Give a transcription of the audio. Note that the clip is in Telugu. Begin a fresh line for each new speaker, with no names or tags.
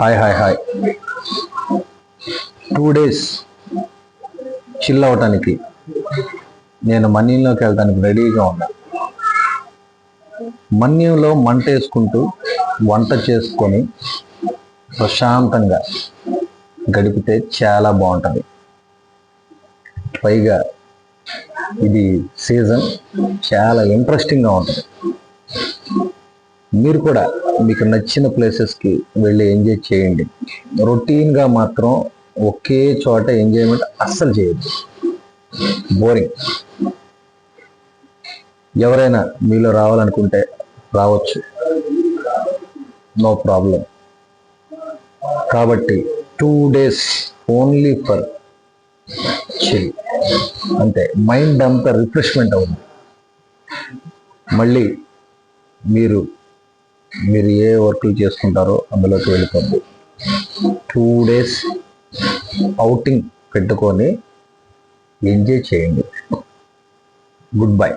Hi hi hi 2 days chill అవటానికి నేను మన్యంలోకి వెళ్ళడానికి రెడీగా ఉన్నా. మన్యంలో మంట వేసుకుంటూ వంట చేసుకొని ప్రశాంతంగా గడిపితే చాలా బాగుంటుంది. పైగా ఇది సీజన్ చాలా ఇంట్రెస్టింగ్గా ఉంటుంది. మీరు కూడా మీకు నచ్చిన ప్లేసెస్కి వెళ్ళి ఎంజాయ్ చేయండి. రొటీన్గా మాత్రం ఒకే చోట ఎంజాయ్మెంట్ అస్సలు చేయొద్దు, బోరింగ్. ఎవరైనా మీలో రావాలనుకుంటే రావచ్చు, నో ప్రాబ్లం. కాబట్టి 2 days ఓన్లీ ఫర్ చిల్, అంతే. మైండ్ అంతా రిఫ్రెష్మెంట్ అవుతుంది. మళ్ళీ మీరు ఏ వర్క్లు చేసుకుంటారో అందులోకి వెళ్ళిపోద్ది. 2 days అవుటింగ్ పెట్టుకొని ఎంజాయ్ చేయండి. Good bye.